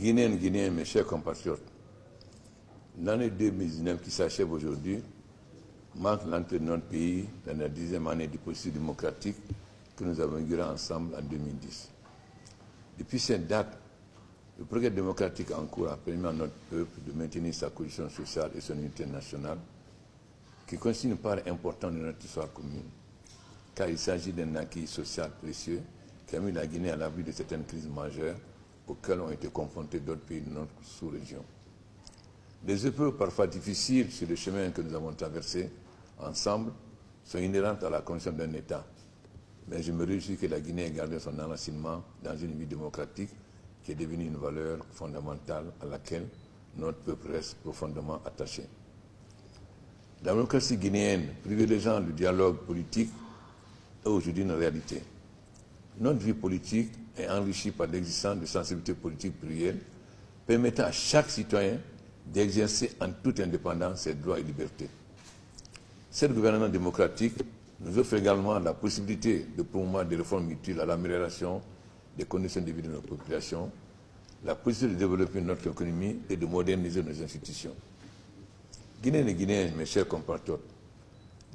Guinéennes, Guinéens, mes chers compatriotes, l'année 2019 qui s'achève aujourd'hui marque l'entrée de notre pays dans la 10e année du processus démocratique que nous avons inauguré ensemble en 2010. Depuis cette date, le progrès démocratique en cours a permis à notre peuple de maintenir sa cohésion sociale et son unité nationale, qui constitue une part importante de notre histoire commune, car il s'agit d'un acquis social précieux qui a mis la Guinée à l'abri de certaines crises majeures auxquelles ont été confrontés d'autres pays de notre sous-région. Les épreuves parfois difficiles sur le chemin que nous avons traversé ensemble sont inhérentes à la condition d'un État. Mais je me réjouis que la Guinée ait gardé son enracinement dans une vie démocratique qui est devenue une valeur fondamentale à laquelle notre peuple reste profondément attaché. La démocratie guinéenne, privilégiant le dialogue politique, est aujourd'hui une réalité. Notre vie politique est enrichie par l'existence de sensibilités politiques plurielles permettant à chaque citoyen d'exercer en toute indépendance ses droits et libertés. Cette gouvernance démocratique nous offre également la possibilité de promouvoir des réformes utiles à l'amélioration des conditions de vie de nos populations, la possibilité de développer notre économie et de moderniser nos institutions. Guinéennes et Guinéens, mes chers compatriotes,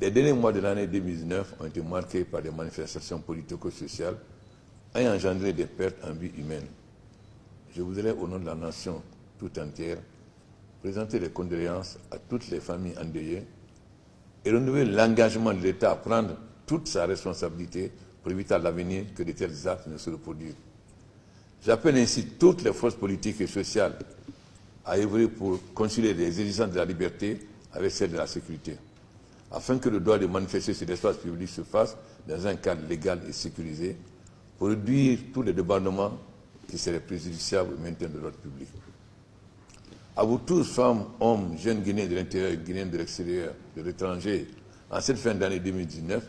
les derniers mois de l'année 2019 ont été marqués par des manifestations politico-sociales ayant engendré des pertes en vie humaine. Je voudrais, au nom de la nation tout entière, présenter les condoléances à toutes les familles endeuillées et renouveler l'engagement de l'État à prendre toute sa responsabilité pour éviter à l'avenir que de tels actes ne se reproduisent. J'appelle ainsi toutes les forces politiques et sociales à œuvrer pour concilier les exigences de la liberté avec celles de la sécurité, afin que le droit de manifester sur l'espace public se fasse dans un cadre légal et sécurisé pour réduire tous les débordements qui seraient préjudiciables au maintien de l'ordre public. À vous tous, femmes, hommes, jeunes Guinéens de l'intérieur et Guinéens de l'extérieur, de l'étranger, en cette fin d'année 2019,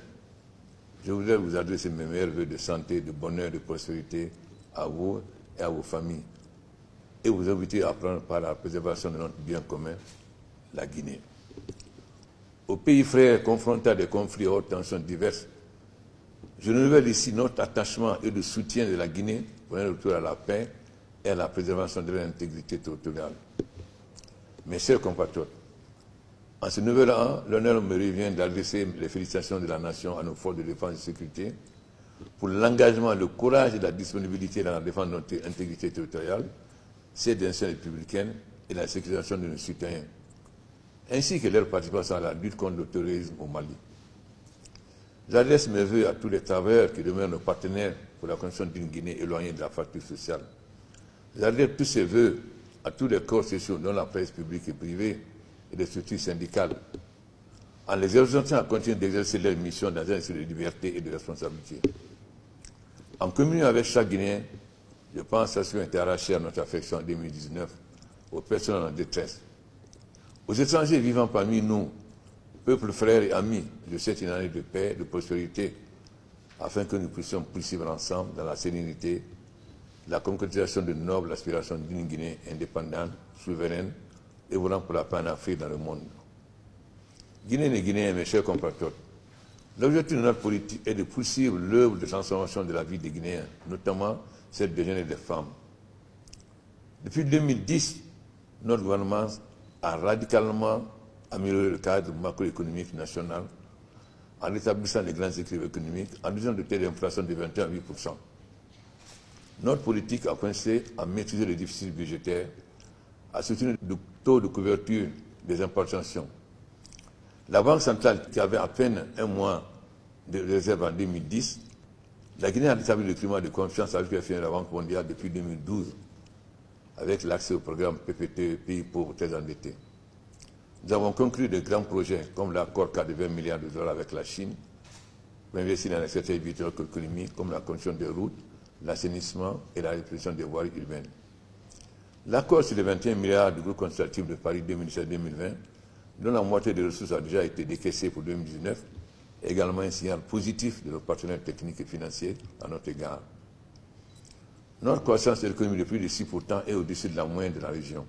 je voudrais vous adresser mes meilleurs vœux de santé, de bonheur, de prospérité à vous et à vos familles, et vous inviter à prendre part à la préservation de notre bien commun, la Guinée. Aux pays frères confrontés à des conflits à haute tension diverses, je renouvelle ici notre attachement et le soutien de la Guinée pour un retour à la paix et à la préservation de l'intégrité territoriale. Mes chers compatriotes, en ce nouvel an, l'honneur me revient d'adresser les félicitations de la nation à nos forces de défense et de sécurité pour l'engagement, le courage et la disponibilité dans la défense de notre intégrité territoriale, celle des nations républicaines et la sécurisation de nos citoyens, ainsi que leur participation à la lutte contre le terrorisme au Mali. J'adresse mes vœux à tous les travailleurs qui demeurent nos partenaires pour la construction d'une Guinée éloignée de la fracture sociale. J'adresse tous ces vœux à tous les corps sociaux, dont la presse publique et privée et les structures syndicales, en les exhortant à continuer d'exercer leur mission dans un esprit de liberté et de responsabilité. En communion avec chaque Guinéen, je pense à ceux qui ont été arrachés à notre affection en 2019, aux personnes en détresse, aux étrangers vivant parmi nous, peuples frères et amis, je souhaite une année de paix, de prospérité, afin que nous puissions poursuivre ensemble dans la sérénité la concrétisation de nobles aspirations d'une Guinée indépendante, souveraine, œuvrant pour la paix en Afrique dans le monde. Guinéennes et Guinéens, mes chers compatriotes, l'objectif de notre politique est de poursuivre l'œuvre de transformation de la vie des Guinéens, notamment celle des jeunes et des femmes. Depuis 2010, notre gouvernement a radicalement amélioré le cadre macroéconomique national en rétablissant les grands équilibres économiques, en réduisant le taux d'inflation de 21,8%. Notre politique a consisté à maîtriser le déficit budgétaire, à soutenir le taux de couverture des importations, La Banque centrale, qui avait à peine un mois de réserve en 2010, la Guinée a établi le climat de confiance avec la Banque mondiale depuis 2012, avec l'accès au programme PPT, Pays pauvres, très endettés. Nous avons conclu de grands projets comme l'accord cadre de 20 milliards de dollars avec la Chine, pour investir dans les secteurs vitaux économiques comme la construction des routes, l'assainissement et la répression des voiries urbaines. L'accord sur les 21 milliards du groupe consultatif de Paris 2017-2020, dont la moitié des ressources a déjà été décaissée pour 2019, est également un signal positif de nos partenaires techniques et financiers à notre égard. Notre croissance de l'économie de plus de 6% est au-dessus de la moyenne de la région.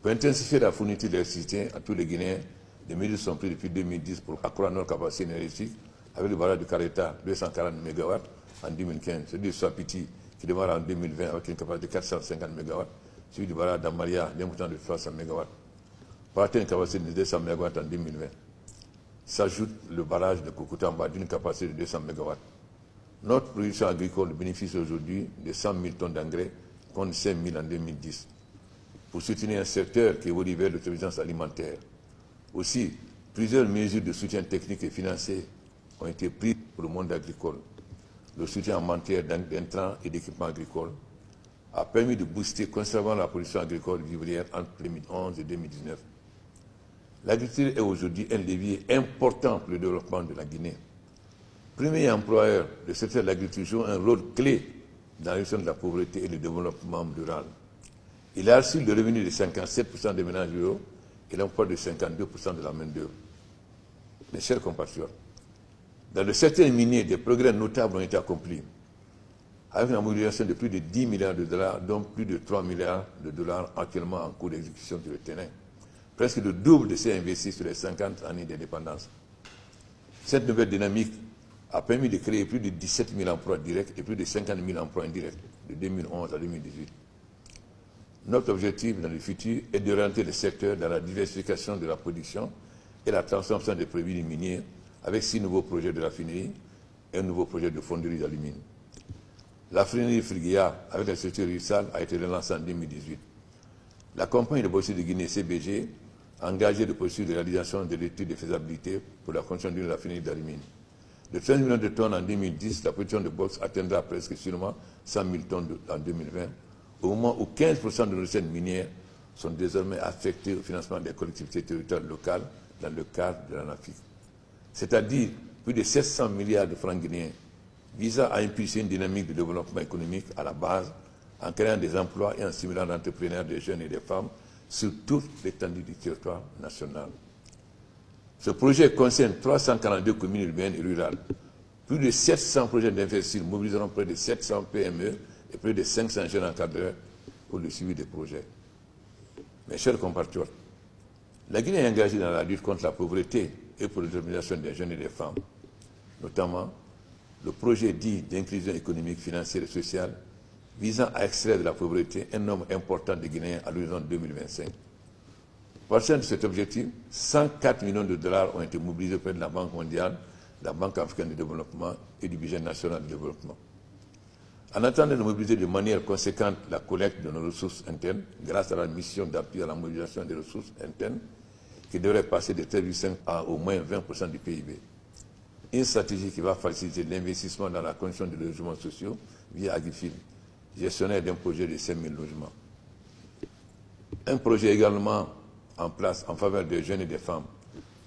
Pour intensifier la fourniture d'électricité à tous les Guinéens, des mesures sont prises depuis 2010 pour accroître notre capacité énergétique avec le barrage de Careta, 240 MW en 2015, celui de Swapiti qui démarre en 2020 avec une capacité de 450 MW, celui du barrage d'Amaria d'un montant de 300 MW, pour atteindre une capacité de 200 MW en 2020. S'ajoute le barrage de Kokoutamba d'une capacité de 200 MW. Notre production agricole bénéficie aujourd'hui de 100 000 tonnes d'engrais contre 5 000 en 2010, pour soutenir un secteur qui évolue vers l'autosuffisance alimentaire. Aussi, plusieurs mesures de soutien technique et financier ont été prises pour le monde agricole. Le soutien en matière d'intrants et d'équipements agricoles a permis de booster constamment la production agricole vivrière entre 2011 et 2019. L'agriculture est aujourd'hui un levier important pour le développement de la Guinée. Premier employeur, le secteur de l'agriculture joue un rôle clé dans la réduction de la pauvreté et le développement rural. Il a assuré le revenu de 57% des ménages ruraux et l'emploi de 52% de la main-d'œuvre. Mes chers compatriotes, dans le secteur minier, des progrès notables ont été accomplis, avec une mobilisation de plus de 10 milliards de dollars, dont plus de 3 milliards de dollars actuellement en cours d'exécution sur le terrain, presque le double de ces investis sur les 50 années d'indépendance. Cette nouvelle dynamique a permis de créer plus de 17 000 emplois directs et plus de 50 000 emplois indirects de 2011 à 2018. Notre objectif dans le futur est d'orienter le secteur dans la diversification de la production et la transformation des produits miniers avec 6 nouveaux projets de raffinerie et un nouveau projet de fonderie d'alumine. La raffinerie Friguia avec la société Rissal a été relancée en 2018. La compagnie de bourse de Guinée, CBG, a engagé le processus de réalisation de l'étude de faisabilité pour la construction d'une raffinerie d'alumine. De 13 millions de tonnes en 2010, la production de boxe atteindra presque sûrement 100 000 tonnes en 2020, au moment où 15% de nos recettes minières sont désormais affectées au financement des collectivités territoriales locales dans le cadre de l'ANAFIC. C'est-à-dire plus de 700 milliards de francs guinéens, visant à impulser une dynamique de développement économique à la base, en créant des emplois et en stimulant l'entrepreneuriat des jeunes et des femmes sur toute l'étendue du territoire national. Ce projet concerne 342 communes urbaines et rurales. Plus de 700 projets d'investissement mobiliseront près de 700 PME et près de 500 jeunes encadreurs pour le suivi des projets. Mes chers compatriotes, la Guinée est engagée dans la lutte contre la pauvreté et pour l'autonomisation des jeunes et des femmes, notamment le projet dit d'inclusion économique, financière et sociale visant à extraire de la pauvreté un nombre important de Guinéens à l'horizon 2025. Pour atteindre cet objectif, 104 millions de dollars ont été mobilisés auprès de la Banque mondiale, la Banque africaine de développement et du budget national de développement. En attendant de mobiliser de manière conséquente la collecte de nos ressources internes, grâce à la mission d'appui à la mobilisation des ressources internes, qui devrait passer de 13,5 à au moins 20% du PIB. Une stratégie qui va faciliter l'investissement dans la construction de logements sociaux via Agrifil, gestionnaire d'un projet de 5 000 logements. Un projet également en place en faveur des jeunes et des femmes.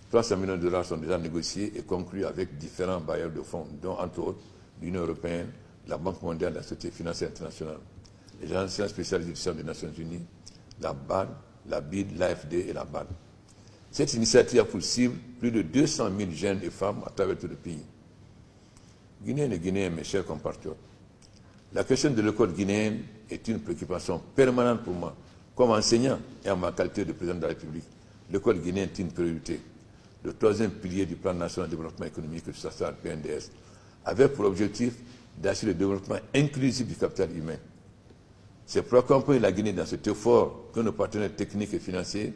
300 millions de dollars sont déjà négociés et conclus avec différents bailleurs de fonds, dont entre autres l'Union européenne, la Banque mondiale, la Société financière internationale, les agences spéciales des Nations unies, la BAD, la BID, l'AFD et la BAD. Cette initiative a pour cible plus de 200 000 jeunes et femmes à travers tout le pays. Guinéennes et Guinéens, mes chers compatriotes, la question de l'école guinéenne est une préoccupation permanente pour moi. Comme enseignant et en ma qualité de président de la République, l'école guinéenne est une priorité. Le troisième pilier du plan national de développement économique et social PNDS, avec pour objectif d'assurer le développement inclusif du capital humain. C'est pour accompagner la Guinée dans cet effort que nos partenaires techniques et financiers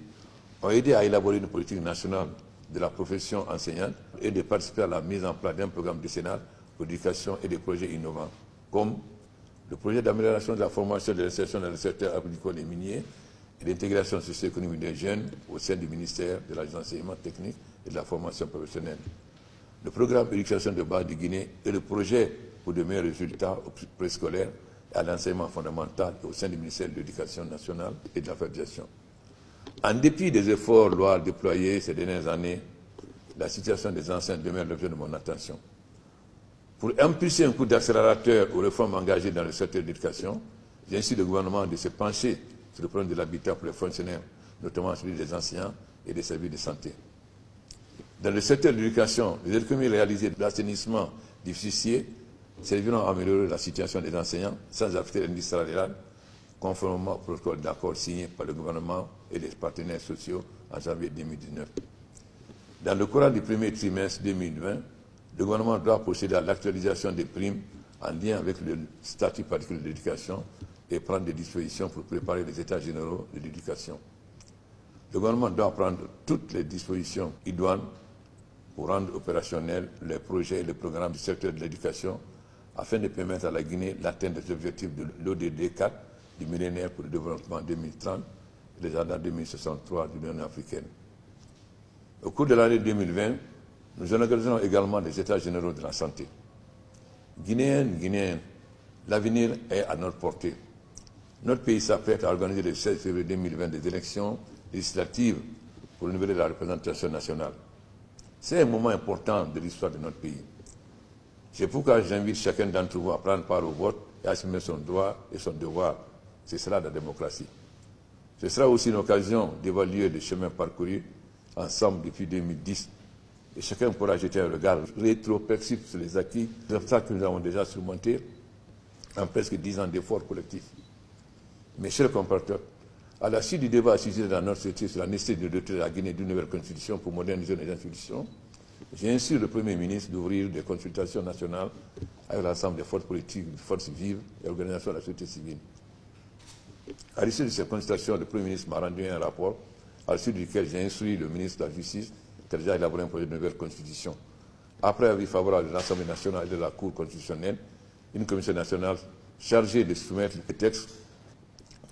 ont aidé à élaborer une politique nationale de la profession enseignante et de participer à la mise en place d'un programme décennal pour l'éducation et des projets innovants, comme le projet d'amélioration de la formation et de l'insertion dans le secteur agricole et minier et l'intégration socio-économique des jeunes au sein du ministère de l'enseignement technique et de la formation professionnelle. Le programme éducation de base de Guinée et le projet pour de meilleurs résultats au préscolaire et à l'enseignement fondamental au sein du ministère de l'Éducation nationale et de l'alphabétisation. En dépit des efforts lourds déployés ces dernières années, la situation des enseignants demeure l'objet de mon attention. Pour impulser un coup d'accélérateur aux réformes engagées dans le secteur de l'éducation, j'incite le gouvernement de se pencher sur le problème de l'habitat pour les fonctionnaires, notamment celui des enseignants et des services de santé. Dans le secteur de l'éducation, les économies réalisées de l'assainissement difficile serviront à améliorer la situation des enseignants sans affecter l'indice salarial, conformément au protocole d'accord signé par le gouvernement et les partenaires sociaux en janvier 2019. Dans le courant du premier trimestre 2020, le gouvernement doit procéder à l'actualisation des primes en lien avec le statut particulier de l'éducation et prendre des dispositions pour préparer les états généraux de l'éducation. Le gouvernement doit prendre toutes les dispositions idoines pour rendre opérationnels les projets et les programmes du secteur de l'éducation afin de permettre à la Guinée l'atteinte des objectifs de l'ODD 4 du millénaire pour le développement 2030 et les agenda 2063 de l'Union africaine. Au cours de l'année 2020, nous organiserons également les états généraux de la santé. Guinéens, l'avenir est à notre portée. Notre pays s'apprête à organiser le 16 février 2020 des élections législatives pour renouveler la représentation nationale. C'est un moment important de l'histoire de notre pays. C'est pourquoi j'invite chacun d'entre vous à prendre part au vote et à assumer son droit et son devoir. C'est cela la démocratie. Ce sera aussi une occasion d'évaluer le chemin parcouru ensemble depuis 2010. Et chacun pourra jeter un regard rétrospectif sur les acquis, les obstacles que nous avons déjà surmontés en presque 10 ans d'efforts collectifs. Mes chers compatriotes, à la suite du débat suscité dans notre société sur la nécessité de doter la Guinée d'une nouvelle constitution pour moderniser les institutions, j'ai instruit le Premier ministre d'ouvrir des consultations nationales avec l'ensemble des forces politiques, des forces vives et organisations de la société civile. À l'issue de ces consultations, le Premier ministre m'a rendu un rapport à l'issue duquel j'ai instruit le ministre de la Justice qui a déjà élaboré un projet de nouvelle constitution. Après avis favorable de l'Assemblée nationale et de la Cour constitutionnelle, une commission nationale chargée de soumettre le texte.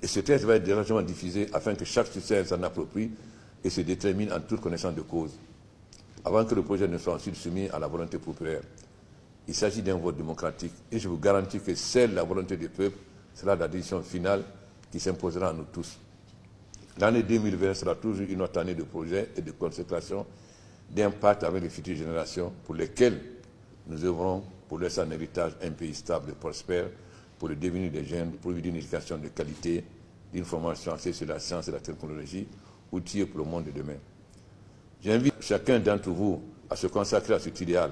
Et ce texte va être directement diffusé afin que chaque citoyen s'en approprie et se détermine en toute connaissance de cause, avant que le projet ne soit ensuite soumis à la volonté populaire. Il s'agit d'un vote démocratique et je vous garantis que seule la volonté du peuple sera la décision finale qui s'imposera à nous tous. L'année 2020 sera toujours une autre année de projets et de consécration d'impact avec les futures générations pour lesquelles nous œuvrons pour laisser en héritage un pays stable et prospère, pour le devenir des jeunes, pourvu d'une éducation de qualité, d'une formation axée sur la science et la technologie, outils pour le monde de demain. J'invite chacun d'entre vous à se consacrer à cet idéal,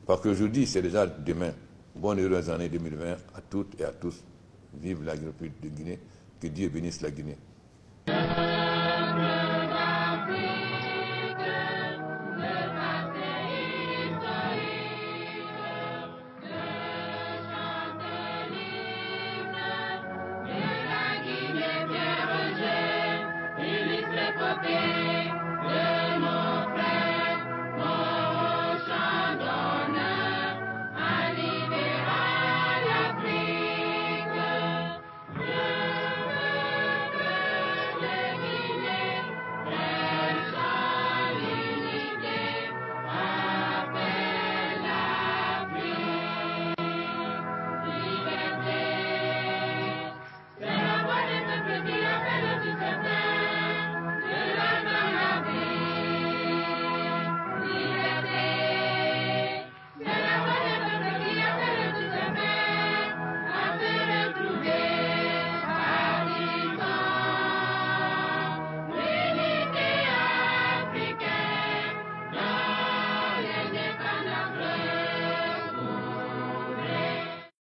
parce qu'aujourd'hui, c'est déjà demain. Bonne et heureuse année 2020 à toutes et à tous. Vive la République de Guinée, que Dieu bénisse la Guinée.